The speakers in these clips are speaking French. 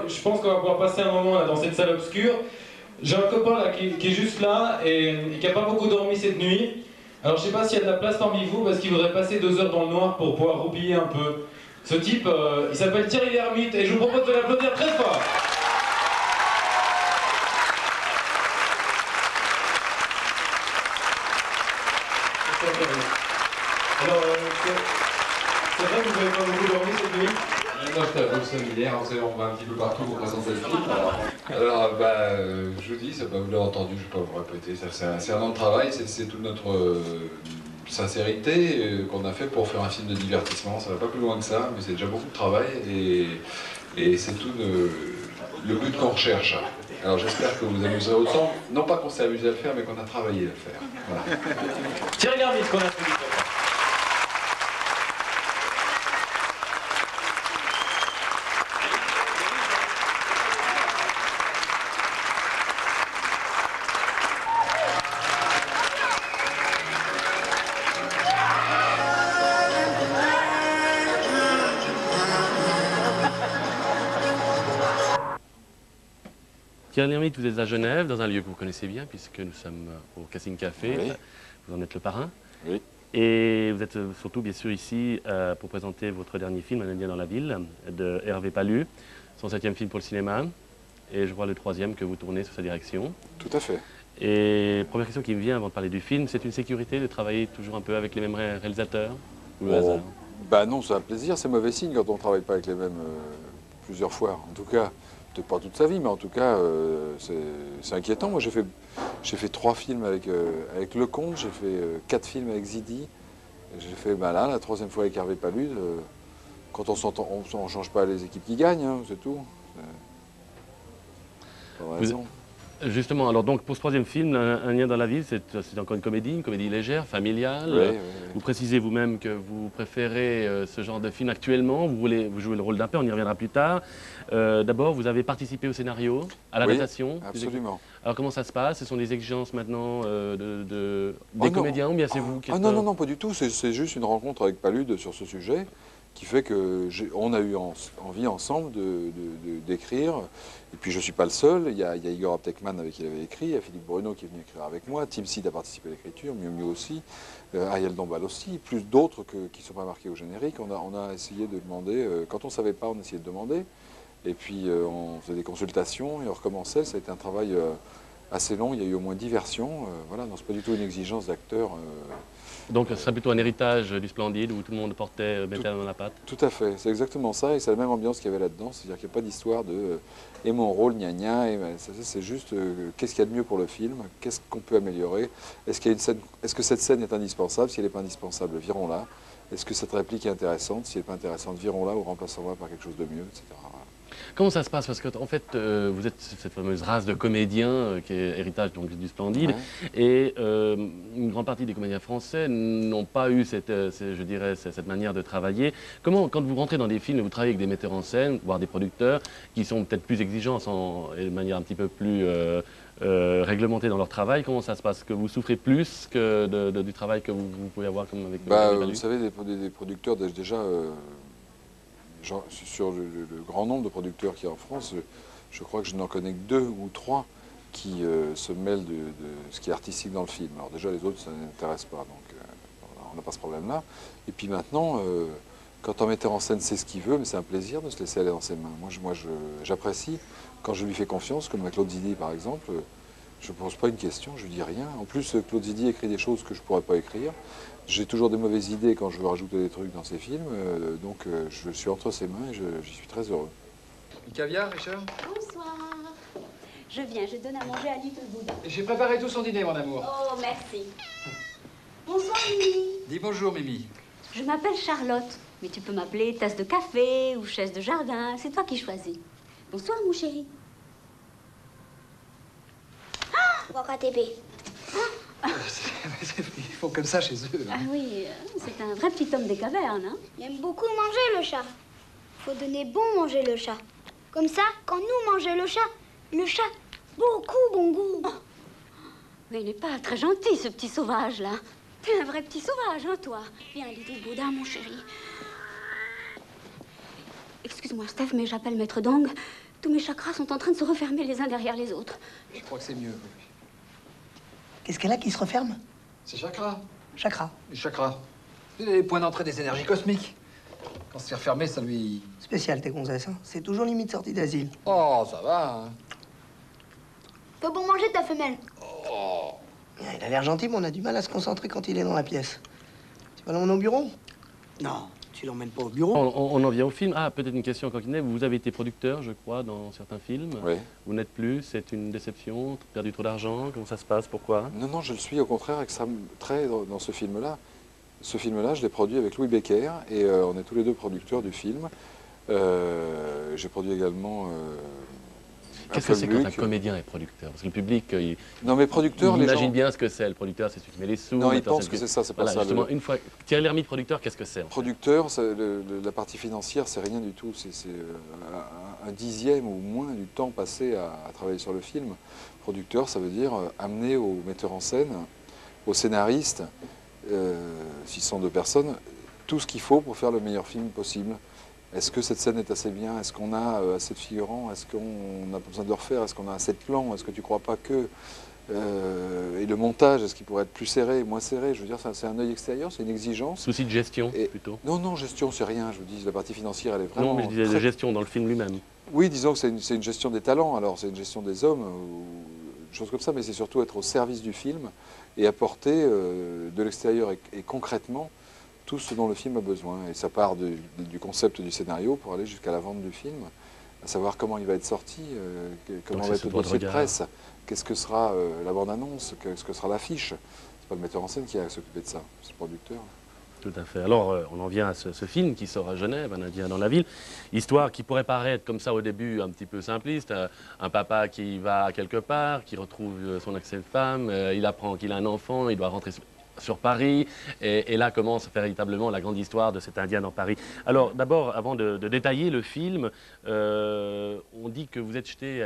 je pense qu'on va pouvoir passer un moment là, dans cette salle obscure. J'ai un copain là qui est juste là et qui n'a pas beaucoup dormi cette nuit. Alors je sais pas s'il y a de la place parmi vous parce qu'il voudrait passer 2 heures dans le noir pour pouvoir roupiller un peu. Ce type, il s'appelle Thierry Lhermitte et je vous propose de l'applaudir très fort. Alors, c'est vrai que vous n'avez pas beaucoup dormi cette nuit? Non, j'étais un peu familière, vous savez, on va un petit peu partout pour présenter le film. Alors je vous dis, ça vous l'avez entendu, je ne vais pas vous répéter, c'est un an de travail, c'est toute notre sincérité qu'on a fait pour faire un film de divertissement. Ça va pas plus loin que ça, mais c'est déjà beaucoup de travail et c'est tout le but qu'on recherche. Alors j'espère que vous vous amuserez autant, non pas qu'on s'est amusé à le faire, mais qu'on a travaillé à le faire. Voilà. Thierry Lhermitte qu'on a fait. Thierry Lhermitte, vous êtes à Genève, dans un lieu que vous connaissez bien, puisque nous sommes au Casting Café. Oui. Vous en êtes le parrain. Oui. Et vous êtes surtout, bien sûr, ici pour présenter votre dernier film, Un Indien dans la ville, de Hervé Palu, son 7e film pour le cinéma. Et je vois le 3e que vous tournez sous sa direction. Tout à fait. Et première question qui me vient avant de parler du film, c'est une sécurité de travailler toujours un peu avec les mêmes réalisateurs ou le hasard? Bah non, c'est un plaisir, c'est mauvais signe quand on ne travaille pas avec les mêmes plusieurs fois. En tout cas, peut-être pas toute sa vie, mais en tout cas, c'est inquiétant. Moi, j'ai fait 3 films avec Lecomte, j'ai fait 4 films avec Zidi. J'ai fait là, la 3e fois avec Hervé Palu. Quand on s'entend, on ne change pas les équipes qui gagnent, hein, c'est tout. Pas raison. Justement, alors donc pour ce 3e film, Un lien dans la ville, c'est encore une comédie légère, familiale. Oui, oui. Vous précisez vous-même que vous préférez ce genre de film actuellement, vous jouez le rôle d'un père, on y reviendra plus tard. D'abord, vous avez participé au scénario, à l'adaptation. Oui, absolument. Alors comment ça se passe? Ce sont des exigences maintenant des comédiens ou bien c'est vous qui êtes... Non, pas du tout, c'est juste une rencontre avec Palude sur ce sujet qui fait qu'on a eu envie ensemble d'écrire. Et puis je ne suis pas le seul, il y a Igor Aptekman avec qui il avait écrit, il y a Philippe Bruno qui est venu écrire avec moi, Tim Sid a participé à l'écriture, Miu Miu aussi, Ariel Dombal aussi, plus d'autres qui ne sont pas marqués au générique. On a essayé de demander, quand on ne savait pas, on essayait de demander. Et puis on faisait des consultations et on recommençait, ça a été un travail assez long, il y a eu au moins 10 versions. Voilà, non, c'est pas du tout une exigence d'acteur. Donc ce serait plutôt un héritage du Splendide où tout le monde mettait la main dans la pâte? Tout à fait, c'est exactement ça et c'est la même ambiance qu'il y avait là-dedans, c'est-à-dire qu'il n'y a pas d'histoire de et mon rôle, gna gna, et c'est juste qu'est-ce qu'il y a de mieux pour le film, qu'est-ce qu'on peut améliorer, est-ce que cette scène est indispensable, si elle n'est pas indispensable, virons-la, est-ce que cette réplique est intéressante, si elle n'est pas intéressante, virons-la ou remplaçons-la par quelque chose de mieux, etc. Comment ça se passe? Parce qu'en fait, vous êtes cette fameuse race de comédiens qui est héritage donc, du Splendide. Ouais. Et une grande partie des comédiens français n'ont pas eu je dirais, cette manière de travailler. Comment, quand vous rentrez dans des films, vous travaillez avec des metteurs en scène, voire des producteurs, qui sont peut-être plus exigeants et de manière un petit peu plus réglementée dans leur travail, comment ça se passe? Que vous souffrez plus que du travail que vous pouvez avoir comme avec vous savez, des producteurs déjà... sur le grand nombre de producteurs qu'il y a en France, je crois que je n'en connais que 2 ou 3 qui se mêlent de ce qui est artistique dans le film. Alors déjà, les autres, ça ne m'intéresse pas, donc on n'a pas ce problème-là. Et puis maintenant, quand un metteur en scène sait ce qu'il veut, mais c'est un plaisir de se laisser aller dans ses mains. Moi, j'apprécie quand je lui fais confiance, comme à Claude Zidi, par exemple. Je ne pose pas une question, je ne dis rien. En plus, Claude Zidi écrit des choses que je ne pourrais pas écrire. J'ai toujours des mauvaises idées quand je veux rajouter des trucs dans ses films, donc je suis entre ses mains et j'y suis très heureux. Du caviar, Richard? Bonsoir. Je viens, je donne à manger à Little Bouddha. J'ai préparé tout son dîner, mon amour. Oh, merci. Bonsoir, Mimi. Dis bonjour, Mimi. Je m'appelle Charlotte, mais tu peux m'appeler tasse de café ou chaise de jardin, c'est toi qui choisis. Bonsoir, mon chéri. Wakatebe. Ils font comme ça chez eux. Hein. Ah oui, c'est un vrai petit homme des cavernes. Hein. Il aime beaucoup manger le chat. Faut donner bon manger le chat. Comme ça, quand nous mangeons le chat, beaucoup bon goût. Oh. Mais il n'est pas très gentil, ce petit sauvage-là. T'es un vrai petit sauvage, hein, toi. Viens, Little Bouddha, mon chéri. Excuse-moi, Steph, mais j'appelle Maître Dong. Tous mes chakras sont en train de se refermer les uns derrière les autres. Je crois que c'est mieux. Qu'est-ce qu'elle a qui se referme? C'est chakra. Chakra. Les chakras. C'est les points d'entrée des énergies cosmiques. Quand c'est refermé, ça lui... Spécial, tes gonzesses, hein. C'est toujours limite sortie d'asile. Oh, ça va, hein. Faut bon manger ta femelle. Oh. Il a l'air gentil, mais on a du mal à se concentrer quand il est dans la pièce. Tu vas l'emmener au bureau? Non, tu l'emmènes pas au bureau. On en vient au film. Ah, peut-être une question, Coquinet. Vous avez été producteur, je crois, dans certains films. Oui. Vous n'êtes plus, c'est une déception, perdu trop d'argent, comment ça se passe, pourquoi? Non, non, je le suis au contraire extrêmement très dans ce film-là. Ce film-là, je l'ai produit avec Louis Becker et on est tous les deux producteurs du film. J'ai produit également. Qu'est-ce que c'est quand un comédien est producteur? Parce que le public, non, mais producteur, il les gens. imagine bien ce que c'est. Le producteur, c'est celui qui met les sous. Non, il metteur, pense c'est que celui c'est ça, c'est pas Voilà, ça. justement, une fois. Thierry Lhermitte, producteur, qu'est-ce que c'est? Producteur, la partie financière, c'est rien du tout. C'est un dixième ou moins du temps passé à travailler sur le film. Producteur, ça veut dire amener au metteur en scène, au scénariste, s'ils sont deux personnes, tout ce qu'il faut pour faire le meilleur film possible. Est-ce que cette scène est assez bien? Est-ce qu'on a assez de figurants? Est-ce qu'on a besoin de le refaire? Est-ce qu'on a assez de plans? Est-ce que tu ne crois pas que... et le montage, est-ce qu'il pourrait être plus serré, moins serré? Je veux dire, c'est un œil extérieur, c'est une exigence. Souci de gestion, plutôt. Non, non, gestion, c'est rien. Je vous dis, la partie financière, elle est vraiment... Non, mais je disais de gestion dans le film lui-même. Oui, disons que c'est une gestion des talents. Alors, c'est une gestion des hommes, ou des choses comme ça, mais c'est surtout être au service du film et apporter de l'extérieur et concrètement tout ce dont le film a besoin. Et ça part du concept du scénario pour aller jusqu'à la vente du film, à savoir comment il va être sorti, comment va être le dossier de presse, qu'est-ce que sera la bande-annonce, qu'est-ce que sera l'affiche. C'est pas le metteur en scène qui a à s'occuper de ça, c'est le producteur. Tout à fait. Alors, on en vient à ce film qui sort à Genève, Un Indien dans la ville. Histoire qui pourrait paraître comme ça au début un petit peu simpliste. Un papa qui va quelque part, qui retrouve son ex-femme, il apprend qu'il a un enfant, il doit rentrer sur Paris, et là commence véritablement la grande histoire de cet Indien dans Paris. Alors d'abord, avant de détailler le film, on dit que vous êtes jeté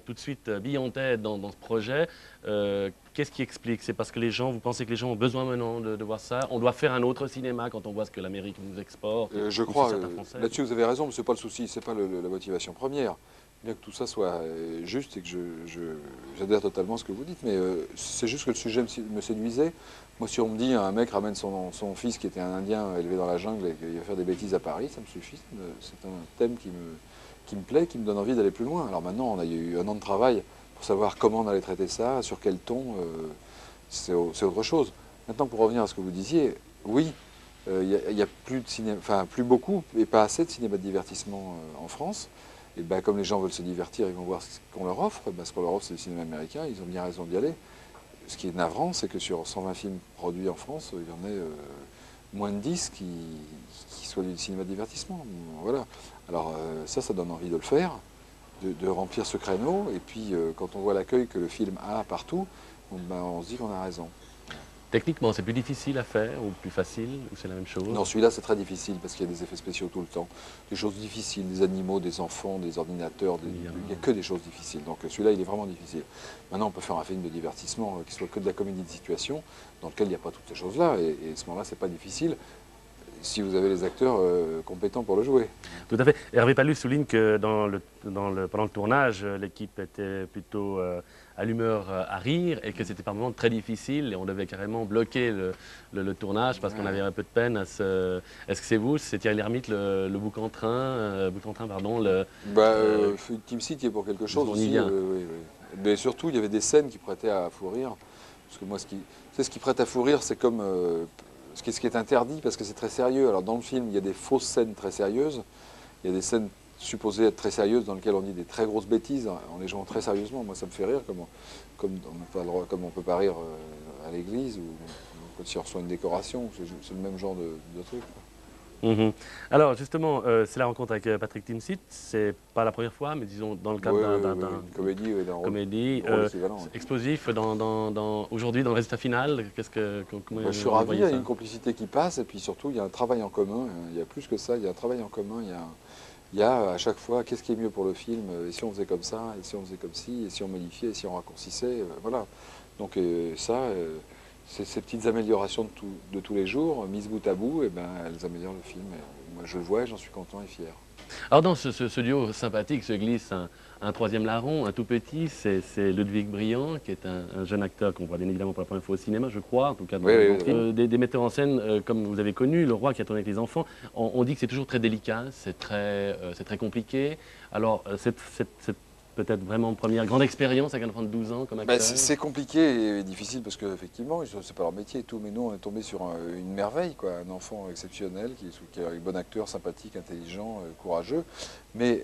tout de suite bille en tête dans ce projet. Qu'est-ce qui explique? C'est parce que vous pensez que les gens ont besoin maintenant de voir ça? On doit faire un autre cinéma quand on voit ce que l'Amérique nous exporte? Je crois, là-dessus vous avez raison, mais ce n'est pas le souci, ce n'est pas la motivation première. Bien que tout ça soit juste et que j'adhère totalement à ce que vous dites, mais c'est juste que le sujet me séduisait. Moi, si on me dit un mec ramène son fils qui était un Indien élevé dans la jungle et qu'il va faire des bêtises à Paris, ça me suffit. C'est un thème qui me plaît, qui me donne envie d'aller plus loin. Alors maintenant, il y a eu un an de travail pour savoir comment on allait traiter ça, sur quel ton, c'est autre chose. Maintenant, pour revenir à ce que vous disiez, oui, il y a plus de cinéma, enfin plus beaucoup et pas assez de cinéma de divertissement en France. Et ben, comme les gens veulent se divertir, ils vont voir ce qu'on leur offre. Ben, ce qu'on leur offre, c'est le cinéma américain. Ils ont bien raison d'y aller. Ce qui est navrant, c'est que sur 120 films produits en France, il y en ait moins de 10 qui soient du cinéma de divertissement. Voilà. Alors ça donne envie de le faire, de remplir ce créneau. Et puis, quand on voit l'accueil que le film a partout, ben, on se dit qu'on a raison. Techniquement, c'est plus difficile à faire ou plus facile, ou c'est la même chose? Non, celui-là, c'est très difficile parce qu'il y a des effets spéciaux tout le temps. Des choses difficiles, des animaux, des enfants, des ordinateurs, il n'y a que des choses difficiles. Donc celui-là, il est vraiment difficile. Maintenant, on peut faire un film de divertissement qui soit que de la comédie de situation, dans lequel il n'y a pas toutes ces choses-là. Et à ce moment-là, c'est pas difficile si vous avez les acteurs compétents pour le jouer. Tout à fait. Hervé Palus souligne que pendant le tournage, l'équipe était plutôt à l'humeur à rire et que c'était par moments très difficile et on devait carrément bloquer le tournage parce qu'on avait un peu de peine à se... Est-ce que c'est vous, c'est Thierry Lhermitte, le Boucantrain, Team Seat est pour quelque chose aussi. Oui. Mais surtout, il y avait des scènes qui prêtaient à fou rire. Parce que moi, ce qui prête à fou rire, c'est comme... ce qui est interdit parce que c'est très sérieux. Alors dans le film, il y a des fausses scènes très sérieuses. Il y a des scènes supposées être très sérieuses dans lesquelles on dit des très grosses bêtises en les jouant très sérieusement. Moi, ça me fait rire comme on ne peut pas rire à l'église ou quand il reçoit une décoration. C'est le même genre de truc. Alors justement, c'est la rencontre avec Patrick Timsit. C'est pas la première fois, mais disons dans le cadre d'un comédie explosif aujourd'hui dans le résultat final. Je suis ravi, il y a une complicité qui passe et puis surtout il y a un travail en commun. Il y a plus que ça, il y a un travail en commun. Il y a à chaque fois qu'est-ce qui est mieux pour le film, et si on faisait comme ça, et si on faisait comme ci, et si on modifiait, et si on raccourcissait, voilà. Donc ces petites améliorations de tous les jours, mises bout à bout, et ben, elles améliorent le film. Et moi je le vois et j'en suis content et fier. Alors dans ce duo sympathique se glisse un troisième larron, un tout petit, c'est Ludwig Briand, qui est un jeune acteur qu'on voit bien évidemment pour la première fois au cinéma, je crois, en tout cas dans des metteurs en scène comme vous avez connu, Le Roi qui a tourné avec les enfants. On dit que c'est toujours très délicat, c'est très compliqué. Alors cette peut-être vraiment première grande expérience avec un enfant de 12 ans comme acteur. C'est compliqué et difficile parce qu'effectivement, c'est pas leur métier et tout, mais nous on est tombé sur une merveille, quoi, un enfant exceptionnel, qui est un bon acteur, sympathique, intelligent, courageux. Mais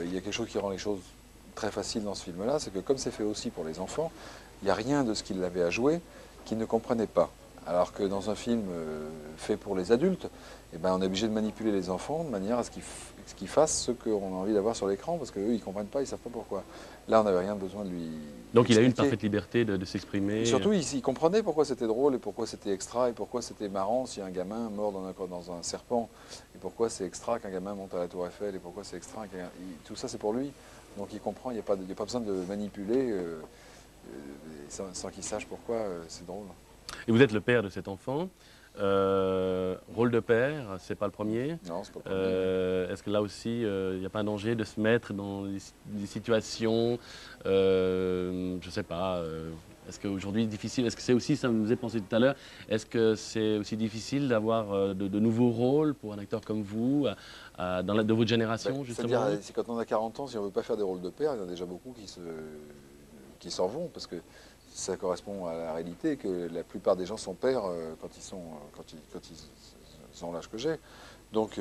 il y a quelque chose qui rend les choses très faciles dans ce film-là, c'est que comme c'est fait aussi pour les enfants, il n'y a rien de ce qu'il avait à jouer qu'ils ne comprenaient pas. Alors que dans un film fait pour les adultes, eh ben, on est obligé de manipuler les enfants de manière à ce qu'ils fassent ce qu'on a envie d'avoir sur l'écran, parce qu'eux, ils ne comprennent pas, ils ne savent pas pourquoi. Là, on n'avait rien besoin de lui Donc il a eu une expliquer. parfaite liberté de s'exprimer. Surtout, il comprenait pourquoi c'était drôle, et pourquoi c'était extra, et pourquoi c'était marrant si un gamin mord dans un serpent, et pourquoi c'est extra qu'un gamin monte à la Tour Eiffel, et pourquoi c'est extra tout ça, c'est pour lui. Donc il comprend, il n'y a pas besoin de manipuler sans qu'il sache pourquoi c'est drôle. Et vous êtes le père de cet enfant. Rôle de père, c'est pas le premier. Non, c'est pas le premier. Est-ce que là aussi, il n'y a pas un danger de se mettre dans des situations, je sais pas, est-ce qu'aujourd'hui difficile, est-ce que c'est aussi, ça me faisait penser tout à l'heure, est-ce que c'est aussi difficile d'avoir de nouveaux rôles pour un acteur comme vous, de votre génération justement? C'est-à-dire, c'est quand on a 40 ans, si on ne veut pas faire des rôles de père, il y en a déjà beaucoup qui s'en vont, parce que ça correspond à la réalité que la plupart des gens sont pères quand ils ont l'âge que j'ai. Donc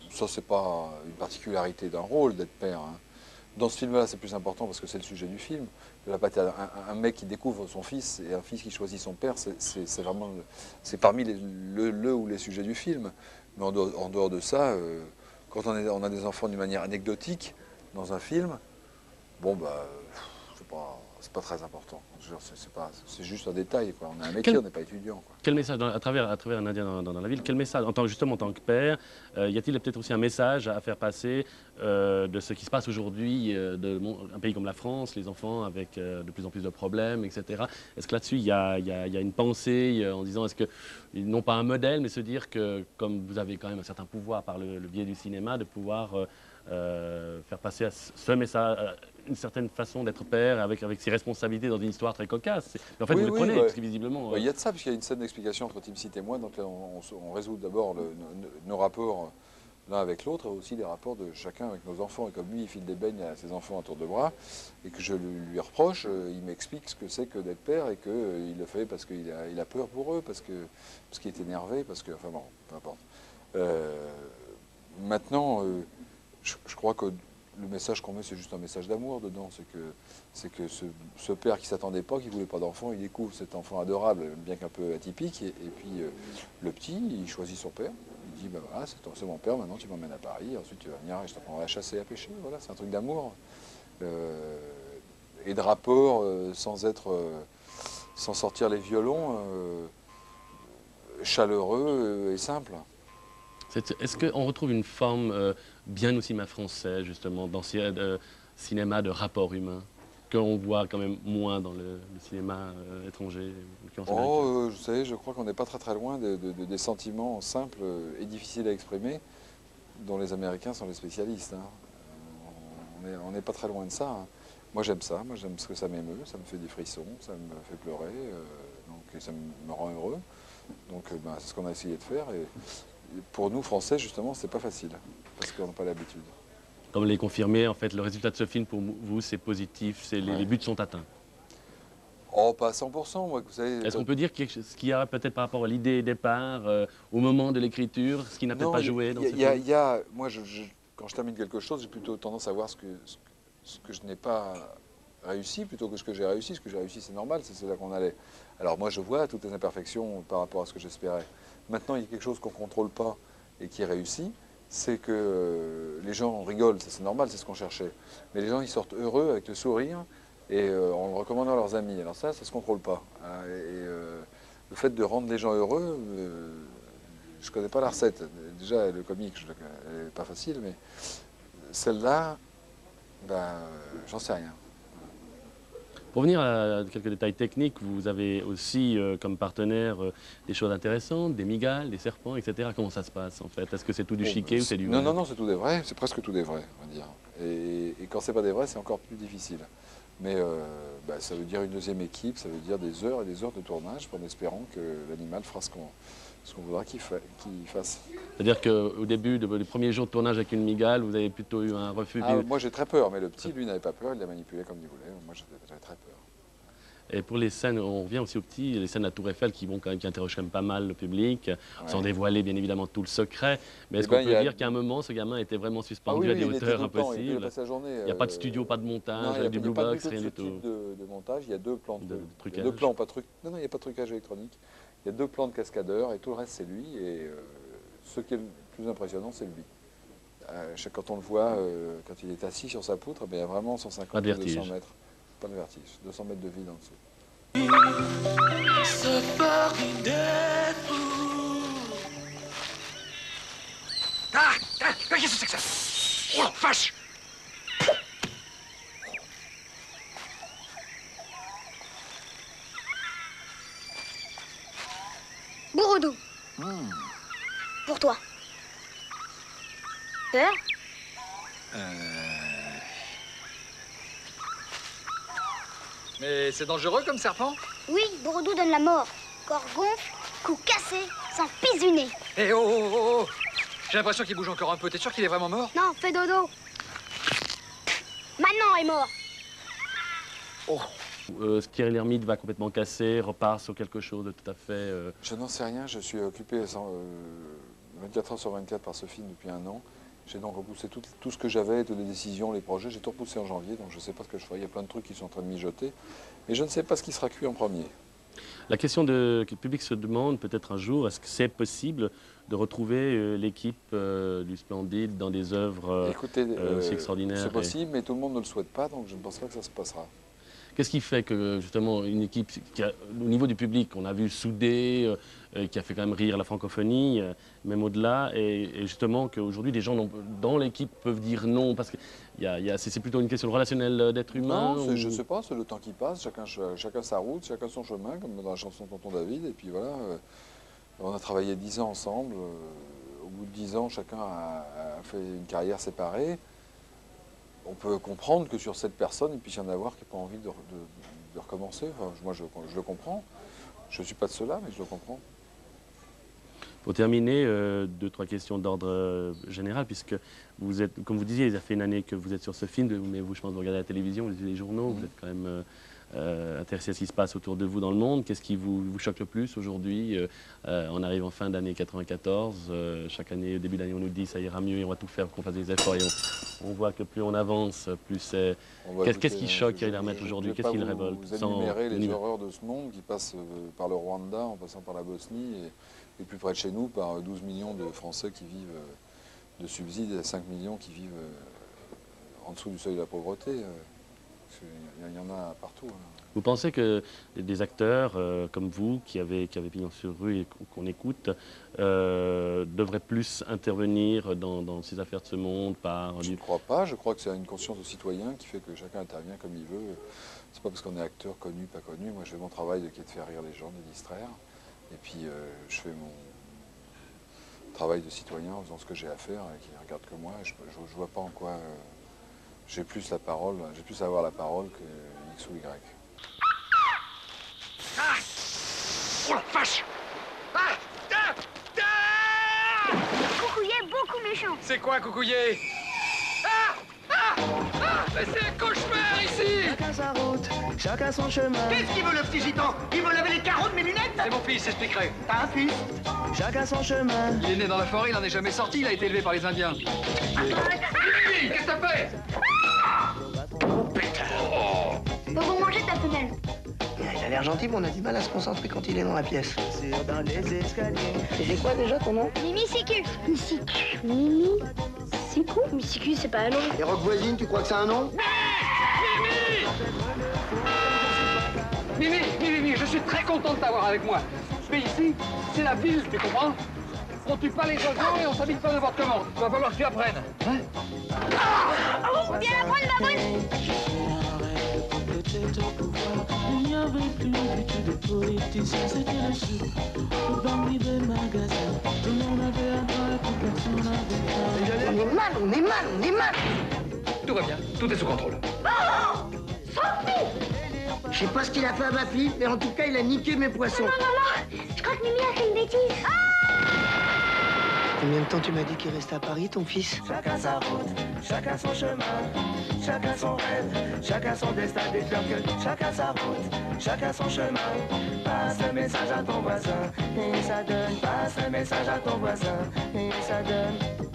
ça, c'est pas une particularité d'un rôle d'être père, hein. Dans ce film-là, c'est plus important parce que c'est le sujet du film. Un mec qui découvre son fils et un fils qui choisit son père, c'est vraiment, c'est parmi le ou les sujets du film. Mais en dehors de ça, quand on a des enfants d'une manière anecdotique dans un film, bon bah, c'est pas très important. C'est juste un détail, quoi. On a un métier, on n'est pas étudiant, quoi. Quel message, à travers un Indien dans la ville, quel message, justement en tant que père, y a-t-il peut-être aussi un message à faire passer de ce qui se passe aujourd'hui, un pays comme la France, les enfants avec de plus en plus de problèmes, etc. Est-ce que là-dessus, il y a une pensée en disant, est-ce que, non pas un modèle, mais se dire que, comme vous avez quand même un certain pouvoir par le biais du cinéma, de pouvoir faire passer ce message, une certaine façon d'être père avec ses responsabilités dans une histoire très cocasse. Mais en fait, vous le prenez, parce que visiblement... Il y a de ça, puisqu'il y a une scène d'explication entre Tim Seat et moi. Donc là, on résout d'abord nos rapports l'un avec l'autre, et aussi les rapports de chacun avec nos enfants. Et comme lui, il file des beignes à ses enfants à tour de bras, et que je lui reproche, il m'explique ce que c'est que d'être père, et qu'il le fait parce qu'il a peur pour eux, parce qu'il est énervé, parce que... Enfin bon, peu importe. Maintenant, je crois que le message qu'on met, c'est juste un message d'amour dedans. C'est que ce père qui ne s'attendait pas, qui ne voulait pas d'enfant, il découvre cet enfant adorable, bien qu'un peu atypique. Et puis le petit, il choisit son père. Il dit, ben voilà, c'est mon père, maintenant tu m'emmènes à Paris, ensuite tu vas venir et je t'apprendrai à chasser et à pêcher. Voilà, c'est un truc d'amour. Et de rapport sans sortir les violons, chaleureux et simple. Est-ce qu'on retrouve une forme bien au cinéma français, justement, dans ce cinéma de rapport humain, qu'on voit quand même moins dans le cinéma étranger? Vous savez, je crois qu'on n'est pas très loin des sentiments simples et difficiles à exprimer, dont les Américains sont les spécialistes, hein. On n'est pas très loin de ça, hein. Moi j'aime ça, moi j'aime ce que ça m'émeut, ça me fait des frissons, ça me fait pleurer, et ça me rend heureux. Donc c'est ce qu'on a essayé de faire. Et pour nous, Français, justement, c'est pas facile, parce qu'on n'a pas l'habitude. Comme les confirmer, en fait, le résultat de ce film, pour vous, c'est positif, les buts sont atteints? Oh, pas à 100%, moi, vous savez... Est-ce qu'on peut dire ce qu'il y a peut-être par rapport à l'idée départ, au moment de l'écriture, ce qui n'a peut-être pas joué dans ce film? Moi, quand je termine quelque chose, j'ai plutôt tendance à voir ce que je n'ai pas réussi, plutôt que ce que j'ai réussi. Ce que j'ai réussi, c'est normal, c'est là qu'on allait. Alors moi, je vois toutes les imperfections par rapport à ce que j'espérais. Maintenant, il y a quelque chose qu'on ne contrôle pas et qui est réussi, c'est que les gens rigolent, c'est normal, c'est ce qu'on cherchait. Mais les gens, ils sortent heureux, avec le sourire, et en le recommandant à leurs amis. Alors ça ne se contrôle pas. Le fait de rendre les gens heureux, je ne connais pas la recette. Déjà, le comique, elle n'est pas facile, mais celle-là, j'en sais rien. Pour venir à quelques détails techniques, vous avez aussi comme partenaire des choses intéressantes, des migales, des serpents, etc. Comment ça se passe en fait? Est-ce que c'est tout du chiquet ou c'est du vrai? Non, c'est tout des vrais, c'est presque tout des vrais, on va dire. Et quand c'est pas des vrais, c'est encore plus difficile. Mais ça veut dire une deuxième équipe, ça veut dire des heures et des heures de tournage en espérant que l'animal fera ce qu'on voudra qu'il fasse. C'est-à-dire qu'au début des premiers jours de tournage avec une migale, vous avez plutôt eu un refus? Moi j'ai très peur, mais le petit lui n'avait pas peur, il l'a manipulé comme il voulait. Moi j'avais très peur. Et pour les scènes, on revient aussi aux petits, les scènes à Tour Eiffel qui interrogent quand même pas mal le public, sans dévoiler bien évidemment tout le secret. Mais est-ce qu'on peut dire qu'à un moment, ce gamin était vraiment suspendu à des hauteurs impossibles? Il n'y a pas de studio, pas de montage, du blue box, rien du tout. Il n'y a pas de montage, il y a deux plans de trucage. Non, il n'y a pas de trucage électronique. Il y a deux plans de cascadeur et tout le reste c'est lui. Et ce qui est le plus impressionnant, c'est lui. Quand on le voit, quand il est assis sur sa poutre, il y a vraiment 150 ou 200 mètres. Pas de vertige, 200 mètres de vide en dessous. Qu'est-ce que c'est que ça? Oh, vache! Bourreau, pour toi. Peur? Mais c'est dangereux comme serpent? Oui, Bourreau donne la mort. Corps gonfle, cou cassé, sans pisse du nez. Eh oh! J'ai l'impression qu'il bouge encore un peu. T'es sûr qu'il est vraiment mort? Non, fais dodo. Maintenant est mort. Thierry Lhermitte va complètement casser, repart sur quelque chose de tout à fait... Je n'en sais rien, je suis occupé 24 heures sur 24 par ce film depuis 1 an. J'ai donc repoussé tout ce que j'avais, toutes les décisions, les projets, j'ai tout repoussé en janvier, donc je ne sais pas ce que je ferai. Il y a plein de trucs qui sont en train de mijoter, mais je ne sais pas ce qui sera cuit en premier. La question que le public se demande peut-être un jour, est-ce que c'est possible de retrouver l'équipe du Splendide dans des œuvres aussi extraordinaires? C'est possible, mais tout le monde ne le souhaite pas, donc je ne pense pas que ça se passera. Qu'est-ce qui fait que, justement, une équipe qui a, au niveau du public, on a vu soudée, qui a fait quand même rire la francophonie, même au-delà, et justement qu'aujourd'hui, des gens dans l'équipe peuvent dire non, parce que c'est plutôt une question relationnelle d'être humain? Non, je ne sais pas, c'est le temps qui passe, chacun sa route, chacun son chemin, comme dans la chanson Tonton David, et puis voilà, on a travaillé 10 ans ensemble, au bout de 10 ans, chacun a fait une carrière séparée. On peut comprendre que sur cette personne, il puisse y en avoir qui n'ont pas envie de recommencer. Enfin, moi, je le comprends. Je ne suis pas de ceux-là, mais je le comprends. Pour terminer, 2-3 questions d'ordre général, puisque vous êtes, comme vous disiez, ça fait une année que vous êtes sur ce film, mais vous, je pense, vous regardez la télévision, vous lisez les journaux, vous êtes quand même intéressé à ce qui se passe autour de vous dans le monde. Qu'est-ce qui vous choque le plus aujourd'hui? On arrive en fin d'année 94, chaque année, au début d'année, on nous dit ça ira mieux et on va tout faire pour qu'on fasse des efforts. Et on voit que plus on avance, plus c'est... Qu'est-ce qui choque Thierry Lhermitte aujourd'hui? Qu'est-ce qui le révolte? Vous énumérer les horreurs de ce monde qui passe par le Rwanda, en passant par la Bosnie, et plus près de chez nous, par 12 millions de Français qui vivent de subsides et 5 millions qui vivent en dessous du seuil de la pauvreté. Il y en a partout. Vous pensez que des acteurs comme vous, qui avez pignon sur rue et qu'on écoute, devraient plus intervenir dans ces affaires de ce monde par... Je ne crois pas. Je crois que c'est une conscience de citoyen qui fait que chacun intervient comme il veut. C'est pas parce qu'on est acteur, connu, pas connu. Moi, je fais mon travail qui est de faire rire les gens, de les distraire. Et puis, je fais mon travail de citoyen en faisant ce que j'ai à faire et qui ne regarde que moi. Je ne vois pas en quoi j'ai plus la parole, j'ai plus à avoir la parole que X ou Y. Ah! Oh la vache! Ah! Coucouillet beaucoup méchant. C'est quoi, Coucouillet? Mais c'est un cauchemar ici! Chacun sa route, chacun son chemin. Qu'est-ce qu'il veut le petit gitan? Il veut laver les carreaux de mes lunettes? C'est mon fils, j'expliquerai. T'as un fils? Chacun son chemin. Il est né dans la forêt, il n'en est jamais sorti, il a été élevé par les Indiens. Qu'est-ce que t'as fait? Faut vous manger ta femelle. Il a l'air gentil, mais on a du mal à se concentrer quand il est dans la pièce. Dans les escaliers. Et c'est quoi déjà ton nom? Mimi Sicu. Mimi Sicu? Mimi Sicu, c'est pas un nom. Et Rock Voisine, tu crois que c'est un nom? Mimi, je suis très content de t'avoir avec moi. Mais ici, c'est la ville, tu comprends? On tue pas les oiseaux et on s'habille pas n'importe comment. Il va falloir que tu apprennes. Hein? Viens la prendre, ma brune. avait plus l'habitude de politiciens, c'était le sud. Au bandit des magasins, tout le monde avait un droit, plus personne n'avait pas. On est mal, on est mal, on est mal. Tout va bien, tout est sous contrôle. Oh, Sophie! Je sais pas ce qu'il a fait à ma fille, mais en tout cas, il a niqué mes poissons. Non, non, non, non. Je crois que Mimi a fait une bêtise. Combien de temps tu m'as dit qu'il restait à Paris, ton fils? Chacun sa route, chacun son chemin, chacun son rêve, chacun son destin, déclare que chacun sa route, chacun son chemin. Passe le message à ton voisin, et ça donne, passe le message à ton voisin, et ça donne.